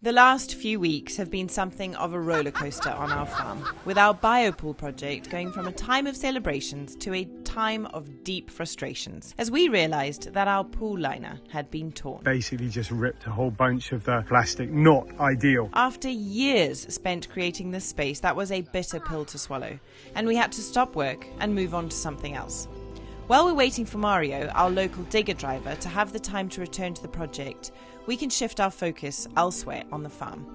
The last few weeks have been something of a roller coaster on our farm, with our biopool project going from a time of celebrations to a time of deep frustrations, as we realised that our pool liner had been torn. Basically just ripped a whole bunch of the plastic, not ideal. After years spent creating this space, that was a bitter pill to swallow, and we had to stop work and move on to something else. While we're waiting for Mario, our local digger driver, to have the time to return to the project, we can shift our focus elsewhere on the farm.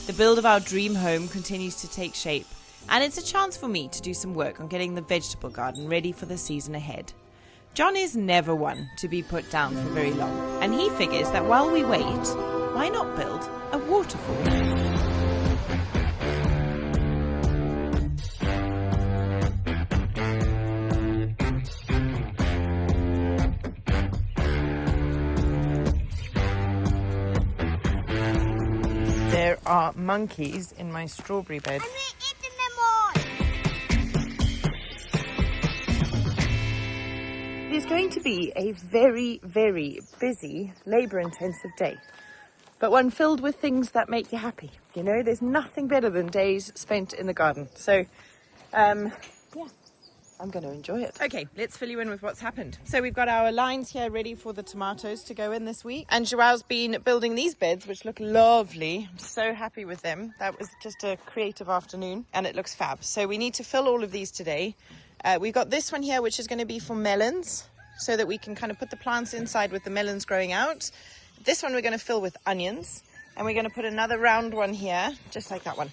The build of our dream home continues to take shape, and it's a chance for me to do some work on getting the vegetable garden ready for the season ahead. John is never one to be put down for very long, and he figures that while we wait, why not build a waterfall? There are monkeys in my strawberry bed. It is going to be a very, very busy, labour-intensive day, but one filled with things that make you happy. You know, there's nothing better than days spent in the garden. So, yeah. I'm going to enjoy it. Okay, let's fill you in with what's happened. So we've got our lines here ready for the tomatoes to go in this week. And Joao's been building these beds, which look lovely. I'm so happy with them. That was just a creative afternoon and it looks fab. So we need to fill all of these today. We've got this one here, which is going to be for melons, so that we can kind of put the plants inside with the melons growing out. This one we're going to fill with onions. And we're going to put another round one here, just like that one.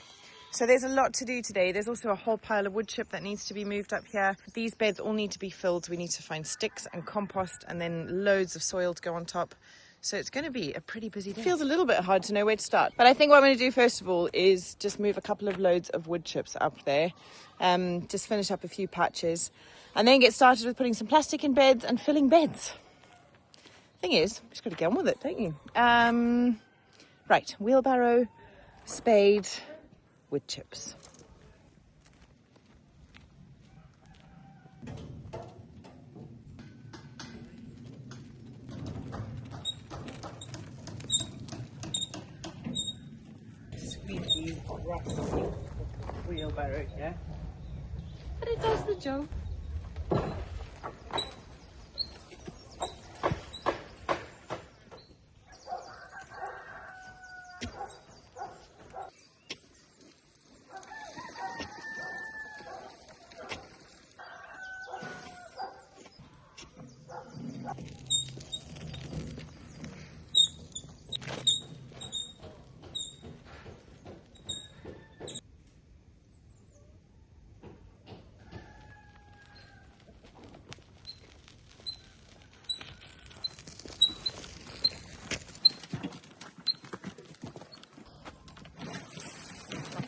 So there's a lot to do today. There's also a whole pile of wood chip that needs to be moved up here. These beds all need to be filled. We need to find sticks and compost and then loads of soil to go on top. So it's going to be a pretty busy day. It feels a little bit hard to know where to start. But I think what I'm going to do first of all is just move a couple of loads of wood chips up there. Just finish up a few patches and then get started with putting some plastic in beds and filling beds. Thing is, just got to get on with it, don't you? Right, wheelbarrow, spade, wood chips. Squeaky, rusty wheelbarrow, yeah? But it does the job.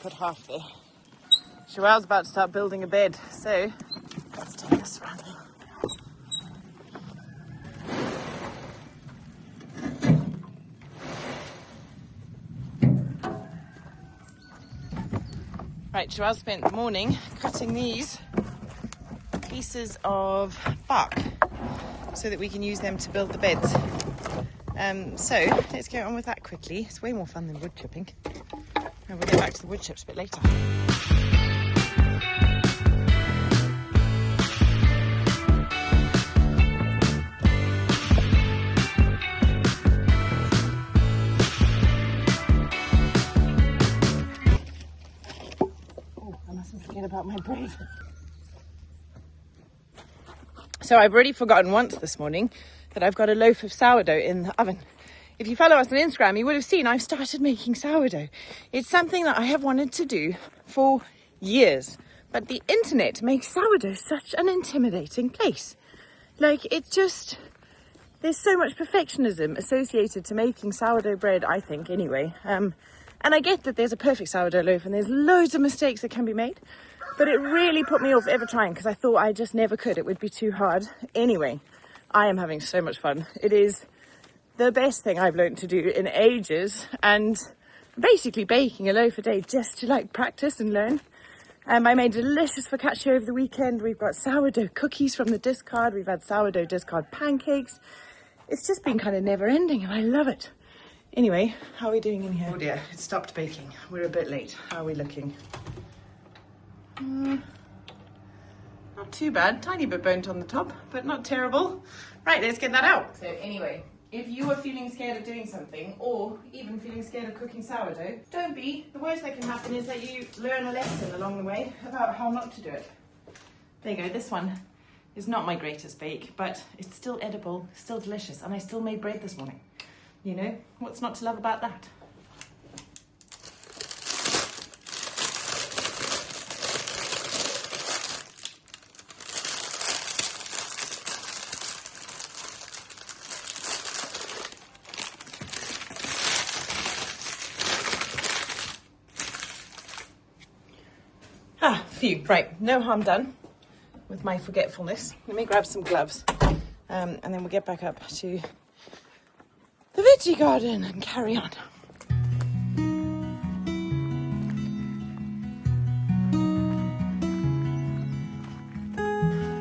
Put half there. Joelle's about to start building a bed, so let's take this round. Right, Joelle spent the morning cutting these pieces of bark so that we can use them to build the beds. So let's get on with that quickly. It's way more fun than wood chipping. And we'll get back to the wood chips a bit later. Oh, I mustn't forget about my bread. So I've already forgotten once this morning that I've got a loaf of sourdough in the oven. If you follow us on Instagram, you would have seen I've started making sourdough. It's something that I have wanted to do for years, but the internet makes sourdough such an intimidating place. Like, it's just, there's so much perfectionism associated to making sourdough bread, I think, anyway. And I get that there's a perfect sourdough loaf and there's loads of mistakes that can be made, but it really put me off ever trying because I thought I just never could. It would be too hard. Anyway, I am having so much fun. It is the best thing I've learned to do in ages, and basically baking a loaf a day just to like practice and learn. I made delicious focaccia over the weekend. We've got sourdough cookies from the discard. We've had sourdough discard pancakes. It's just been kind of never ending and I love it. Anyway, how are we doing in here? Oh dear, it stopped baking. We're a bit late. How are we looking? Not too bad. Tiny bit burnt on the top, but not terrible. Right, let's get that out. So anyway, if you are feeling scared of doing something, or even feeling scared of cooking sourdough, don't be. The worst that can happen is that you learn a lesson along the way about how not to do it. There you go, this one is not my greatest bake, but it's still edible, still delicious, and I still made bread this morning. You know, what's not to love about that? Phew, right, no harm done with my forgetfulness. Let me grab some gloves and then we'll get back up to the veggie garden and carry on.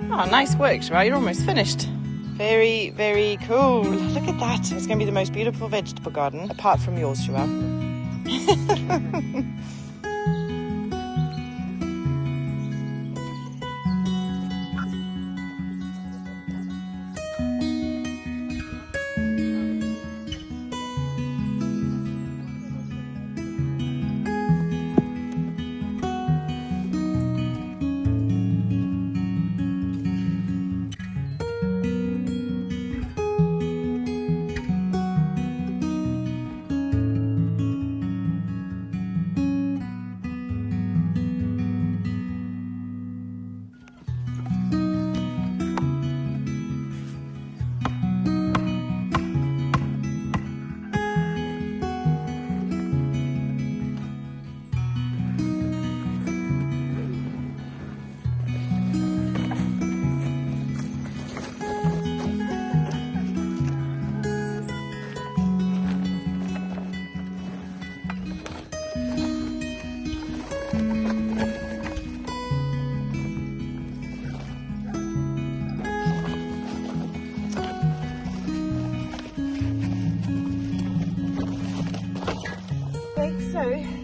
Oh, nice work, Sawyer. You're almost finished. Very, very cool. Look at that. It's going to be the most beautiful vegetable garden, apart from yours, Sawyer.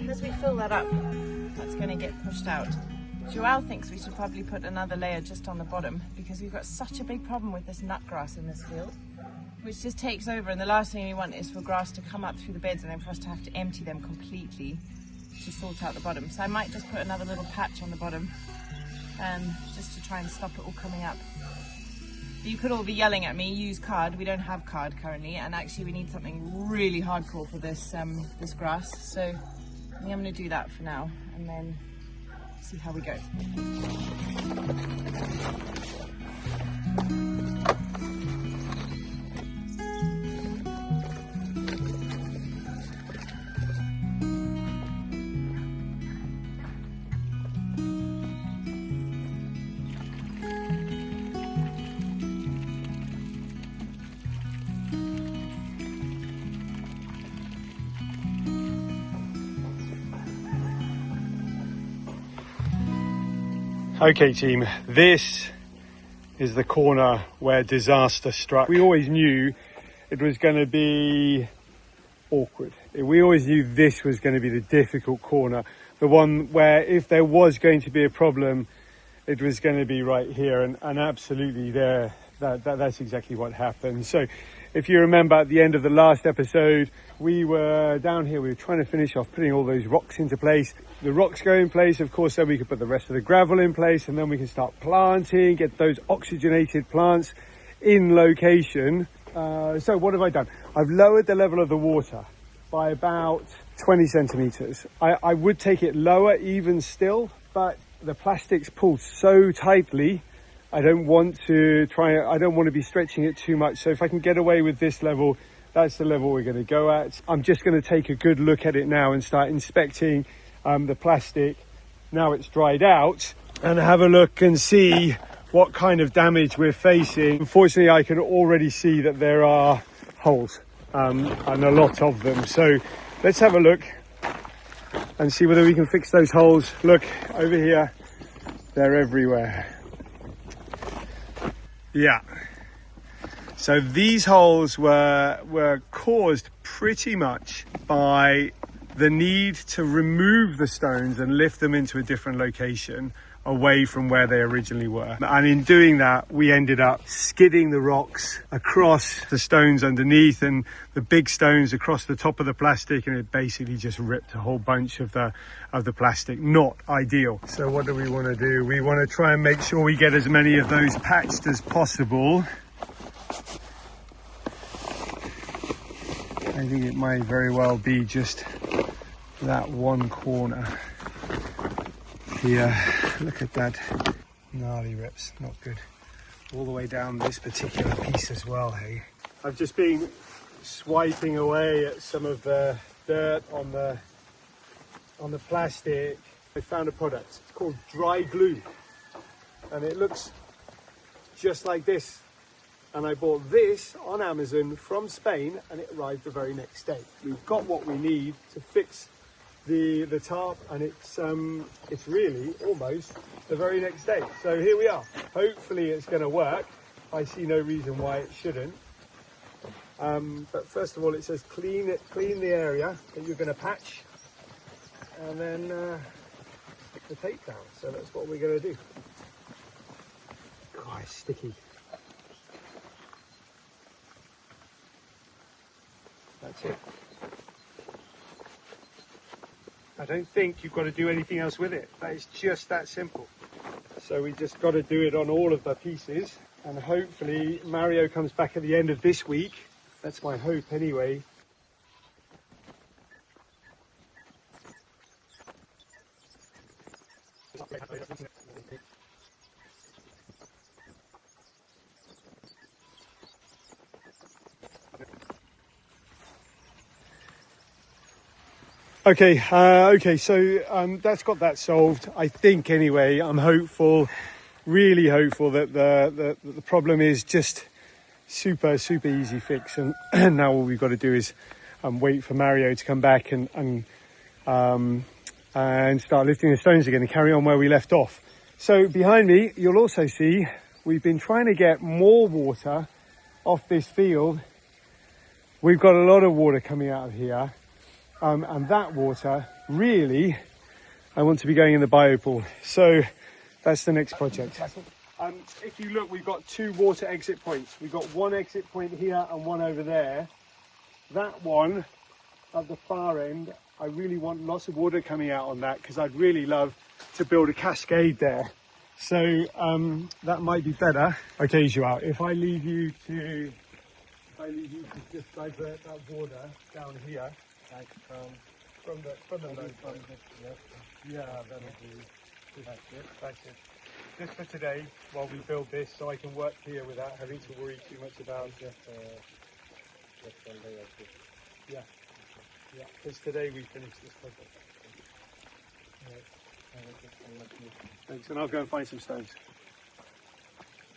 As we fill that up, that's going to get pushed out. Joelle thinks we should probably put another layer just on the bottom because we've got such a big problem with this nut grass in this field, which just takes over, and the last thing we want is for grass to come up through the beds and then for us to have to empty them completely to sort out the bottom. So I might just put another little patch on the bottom just to try and stop it all coming up. You could all be yelling at me, use card. We don't have card currently, and actually we need something really hardcore for this this grass. So I think I'm going to do that for now and then see how we go. Okay team, this is the corner where disaster struck. We always knew it was going to be awkward. We always knew this was going to be the difficult corner. The one where if there was going to be a problem, it was going to be right here, and absolutely there. That's exactly what happened. So if you remember at the end of the last episode, we were down here, we were trying to finish off putting all those rocks into place. The rocks go in place, of course, then we can put the rest of the gravel in place, and then we can start planting, get those oxygenated plants in location. So what have I done? I've lowered the level of the water by about 20 centimeters. I would take it lower even still, but the plastics pull so tightly, I don't want to be stretching it too much. So if I can get away with this level, that's the level we're going to go at. I'm just going to take a good look at it now and start inspecting the plastic now it's dried out, and have a look and see what kind of damage we're facing. Unfortunately, I can already see that there are holes, and a lot of them. So let's have a look and see whether we can fix those holes. Look over here, they're everywhere. Yeah. So these holes were caused pretty much by the need to remove the stones and lift them into a different location away from where they originally were. And in doing that, we ended up skidding the rocks across the stones underneath and the big stones across the top of the plastic, and it basically just ripped a whole bunch of the plastic. Not ideal. So what do we want to do? We want to try and make sure we get as many of those patched as possible. I think it might very well be just that one corner here. Look at that, gnarly rips, not good. All the way down this particular piece as well, hey. I've just been swiping away at some of the dirt on the plastic. I found a product, it's called dry glue, and it looks just like this. And I bought this on Amazon from Spain, and it arrived the very next day. We've got what we need to fix the tarp, and it's really almost the very next day. So here we are. Hopefully it's going to work. I see no reason why it shouldn't. But first of all, it says clean the area that you're going to patch, and then stick the tape down. So that's what we're going to do. God, it's sticky. That's it. I don't think you've got to do anything else with it. That is just that simple. So we just got to do it on all of the pieces, and hopefully Mario comes back at the end of this week. That's my hope anyway. Okay, so that's got that solved. I think anyway, I'm hopeful, really hopeful that the problem is just super easy fix, and now all we've got to do is wait for Mario to come back and start lifting the stones again and carry on where we left off. So behind me, you'll also see we've been trying to get more water off this field. We've got a lot of water coming out of here. And that water, really, I want to be going in the biopool. So that's the next project. If you look, we've got two water exit points. We've got one exit point here and one over there. That one at the far end, I really want lots of water coming out on that, because I'd really love to build a cascade there. So that might be better. Okay, Joao, if I leave you to just divert that water down here. Like from the low point. Yeah, that'll do. That's it. Just for today, while we build this, so I can work here without having to worry too much about just one day of this. Yeah. Because today we finished this project. Thanks, and I'll go and find some stones.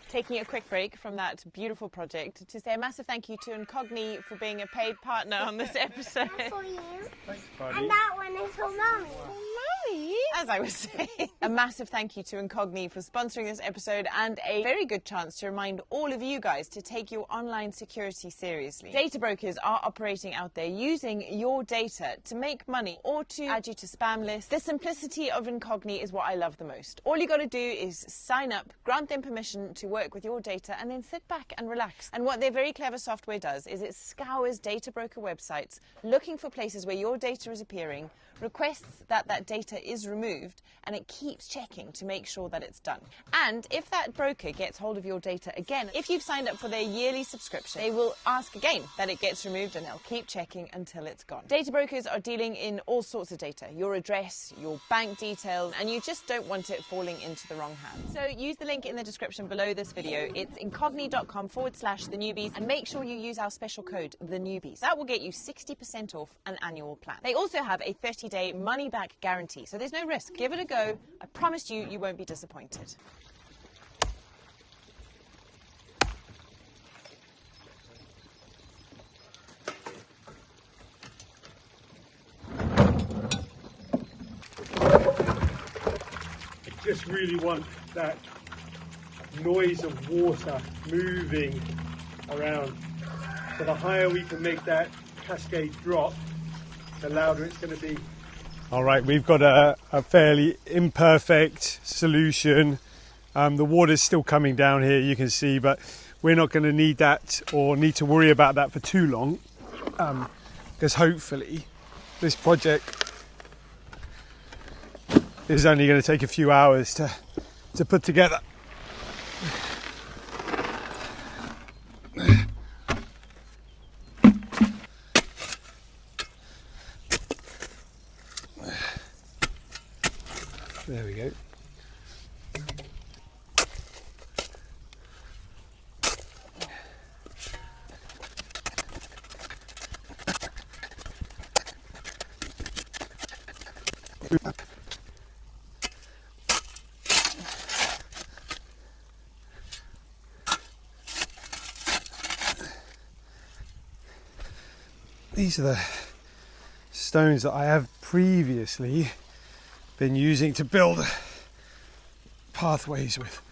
Taking a quick break from that beautiful project to say a massive thank you to Incogni for being a paid partner on this episode. For you. Thanks, buddy. And that one is for Mommy. Mommy? As I was saying, a massive thank you to Incogni for sponsoring this episode, and a very good chance to remind all of you guys to take your online security seriously. Data brokers are operating out there using your data to make money or to add you to spam lists. The simplicity of Incogni is what I love the most. All you got to do is sign up, grant them permission to work with your data, and then sit back and relax. And what their very clever software does is it scours data broker websites looking for places where your data is appearing, requests that data is removed, and it keeps checking to make sure that it's done. And if that broker gets hold of your data again, if you've signed up for their yearly subscription, they will ask again that it gets removed, and they'll keep checking until it's gone. Data brokers are dealing in all sorts of data, your address, your bank details, and you just don't want it falling into the wrong hands. So use the link in the description below this video. It's incogni.com/TheNewbys, and make sure you use our special code, TheNewbys. That will get you 60% off an annual plan. They also have a 30-day money-back guarantee, so there's no risk. Give it a go. I promise you, you won't be disappointed. I just really want that noise of water moving around. So the higher we can make that cascades drop, the louder it's going to be. All right, we've got a fairly imperfect solution. The water's still coming down here, you can see, but we're not going to need that or need to worry about that for too long, because hopefully this project is only going to take a few hours to put together. There we go. These are the stones that I have previously been using to build pathways with.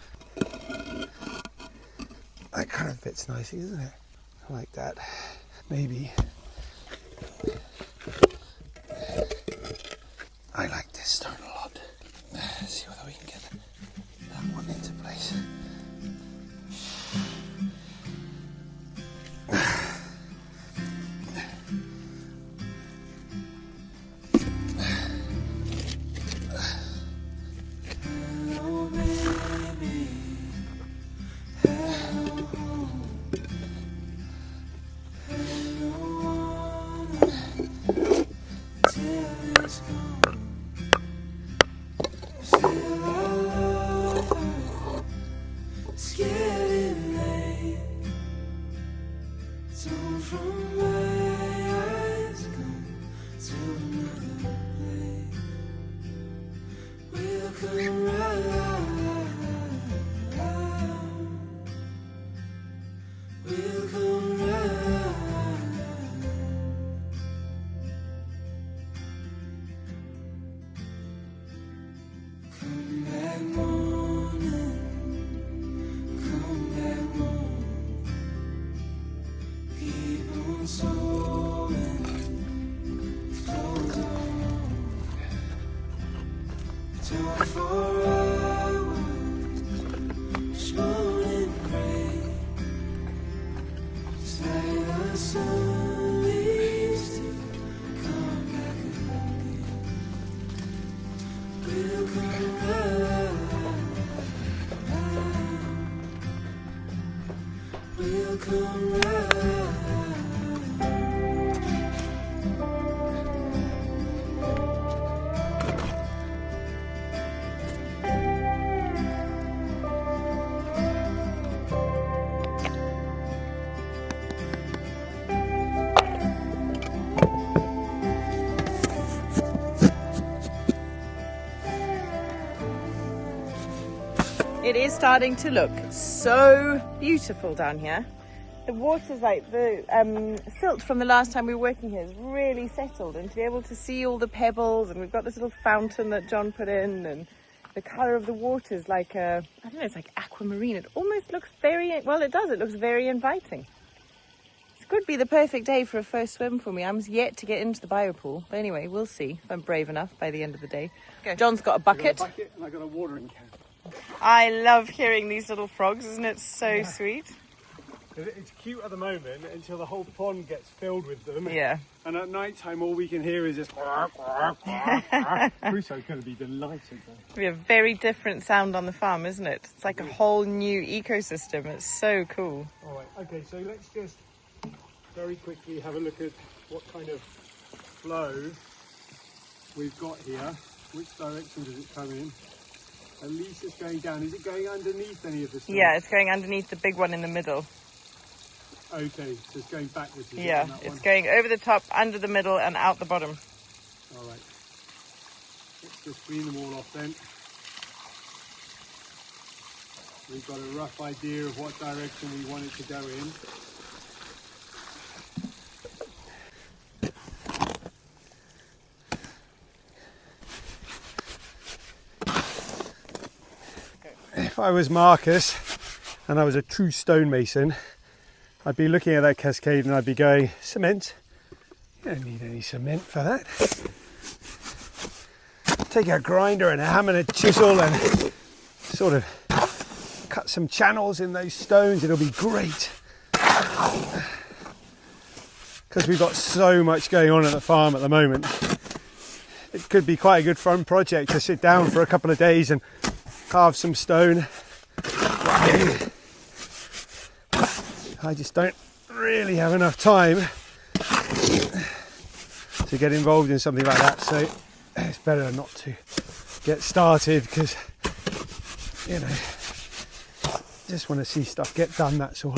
That kind of fits nicely, isn't it? I like that. Maybe. I like this stone a lot. Let's see whether we can get that one into place. It is starting to look so beautiful down here. The water's like the silt from the last time we were working here is really settled, and to be able to see all the pebbles, and we've got this little fountain that John put in, and the colour of the water is like I don't know, it's like aquamarine. It almost looks very, well it does, it looks very inviting. This could be the perfect day for a first swim for me. I'm yet to get into the biopool, but anyway, we'll see if I'm brave enough by the end of the day. Okay. John's got a bucket. I've got a bucket and I've got a watering can. I love hearing these little frogs, isn't it so sweet? It's cute at the moment until the whole pond gets filled with them. Yeah. And at night time, all we can hear is this. Crusoe's going to be delighted though. It'll be a very different sound on the farm, isn't it? It's like a whole new ecosystem. It's so cool. All right. Okay. So let's just very quickly have a look at what kind of flow we've got here. Which direction does it come in? At least it's going down. Is it going underneath any of the stones? Yeah, it's going underneath the big one in the middle. Okay, so it's going backwards. Yeah, it's going over the top, under the middle, and out the bottom. All right. Let's just clean them all off then. We've got a rough idea of what direction we want it to go in. If I was Marcus and I was a true stonemason, I'd be looking at that cascade and I'd be going, cement, You don't need any cement for that. Take a grinder and a hammer and a chisel and sort of cut some channels in those stones. It'll be great. Because we've got so much going on at the farm at the moment. It could be quite a good fun project to sit down for a couple of days and carve some stone. I just don't really have enough time to get involved in something like that, so it's better not to get started because, you know, just want to see stuff get done, that's all.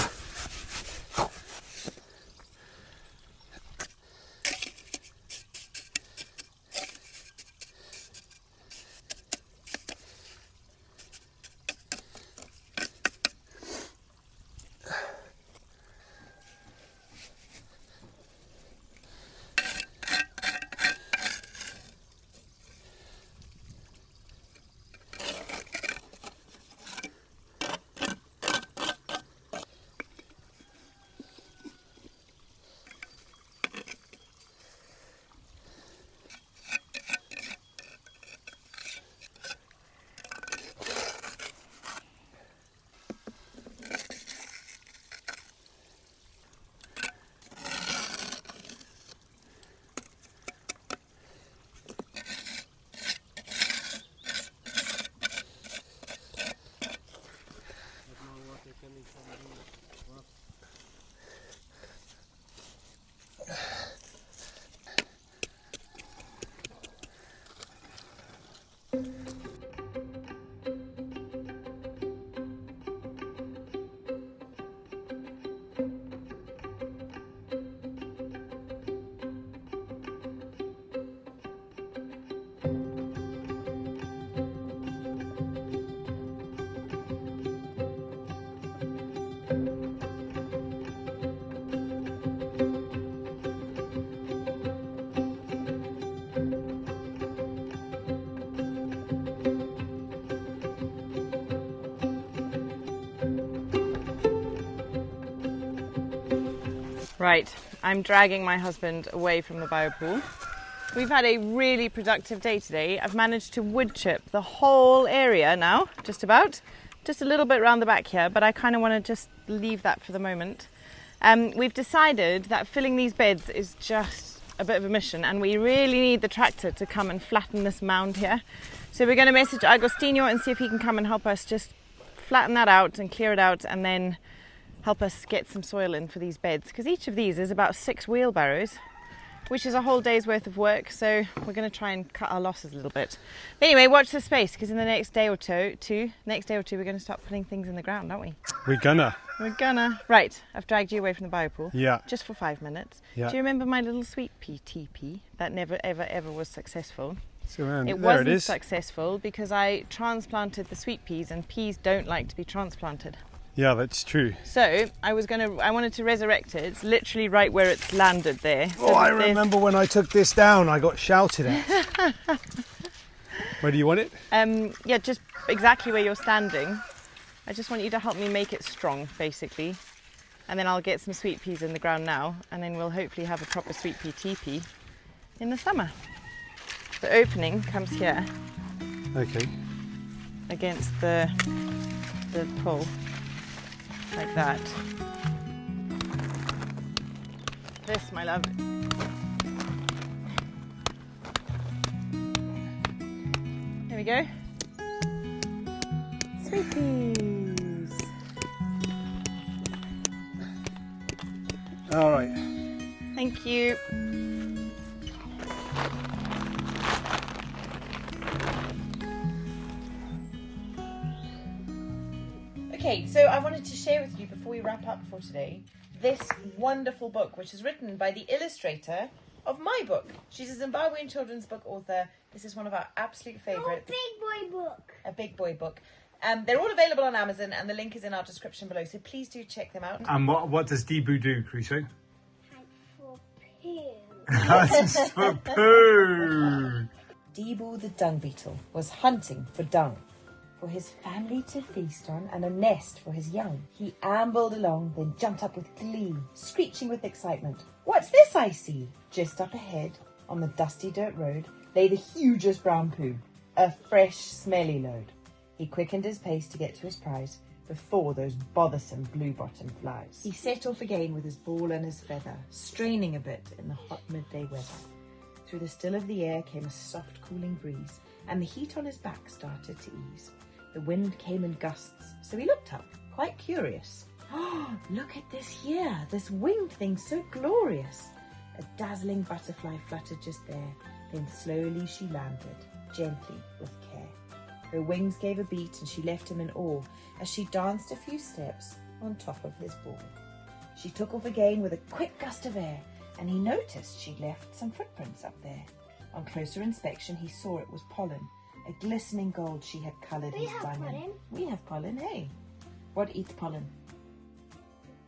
Right, I'm dragging my husband away from the biopool. We've had a really productive day today. I've managed to wood chip the whole area now, just about. Just a little bit around the back here, but I kind of want to just leave that for the moment. We've decided that filling these beds is just a bit of a mission, and we really need the tractor to come and flatten this mound here. So we're going to message Agostinho and see if he can come and help us just flatten that out and clear it out, and then help us get some soil in for these beds, because each of these is about 6 wheelbarrows, which is a whole day's worth of work. So we're going to try and cut our losses a little bit. But anyway, watch this space, because in the next day or two we're going to start putting things in the ground, aren't we? We're gonna. Right, I've dragged you away from the biopool. Yeah. Just for 5 minutes. Yeah. Do you remember my little sweet pea TP that never ever was successful? So, it wasn't successful because I transplanted the sweet peas, and peas don't like to be transplanted. Yeah, that's true. So I wanted to resurrect it. It's literally right where it's landed there. So I remember when I took this down, I got shouted at. Where do you want it? Yeah, just exactly where you're standing. I just want you to help me make it strong, basically. And then I'll get some sweet peas in the ground now, and then we'll hopefully have a proper sweet pea teepee in the summer. The opening comes here. Okay. Against the pole. Like that. This, my love. Here we go. Sweet peas. All right. Thank you. Okay, so I wanted to share with you before we wrap up for today this wonderful book, which is written by the illustrator of my book. She's a Zimbabwean children's book author. This is one of our absolute favourites. A big boy book. A big boy book. They're all available on Amazon, and the link is in our description below, so please do check them out. And what does Debu do, Crusoe? Hunt for poo. That's for poo. Debu the dung beetle was hunting for dung for his family to feast on and a nest for his young. He ambled along, then jumped up with glee, screeching with excitement. What's this I see? Just up ahead, on the dusty dirt road, lay the hugest brown poo, a fresh, smelly load. He quickened his pace to get to his prize before those bothersome blue-bottom flies. He set off again with his ball and his feather, straining a bit in the hot midday weather. Through the still of the air came a soft, cooling breeze, and the heat on his back started to ease. The wind came in gusts, so he looked up, quite curious. Oh, look at this here, this winged thing so glorious. A dazzling butterfly fluttered just there, then slowly she landed, gently with care. Her wings gave a beat and she left him in awe as she danced a few steps on top of his ball. She took off again with a quick gust of air, and he noticed she'd left some footprints up there. On closer inspection, he saw it was pollen, a glistening gold she had coloured his dung in. We have pollen, hey. What eats pollen?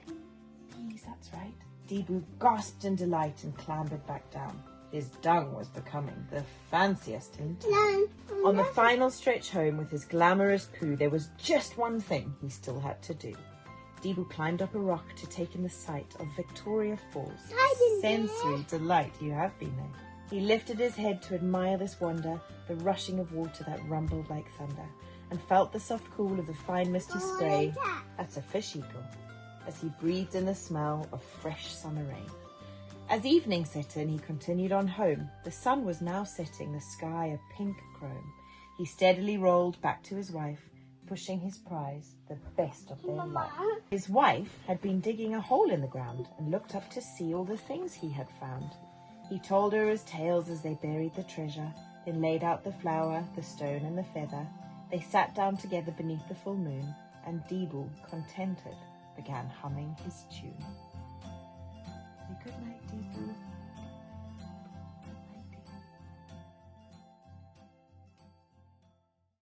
Bees, that's right. Deebu gasped in delight and clambered back down. His dung was becoming the fanciest in town. On the final stretch home with his glamorous poo, there was just one thing he still had to do. Deebu climbed up a rock to take in the sight of Victoria Falls. A sensory delight. You have been there. He lifted his head to admire this wonder, the rushing of water that rumbled like thunder, and felt the soft cool of the fine misty spray. That's a fish eagle. As he breathed in the smell of fresh summer rain. As evening set in, he continued on home. The sun was now setting, the sky a pink chrome. He steadily rolled back to his wife, pushing his prize, the best of their life. His wife had been digging a hole in the ground and looked up to see all the things he had found. He told her his tales as they buried the treasure, then laid out the flower, the stone and the feather. They sat down together beneath the full moon, and Deebu, contented, began humming his tune. Say good night, Deebu.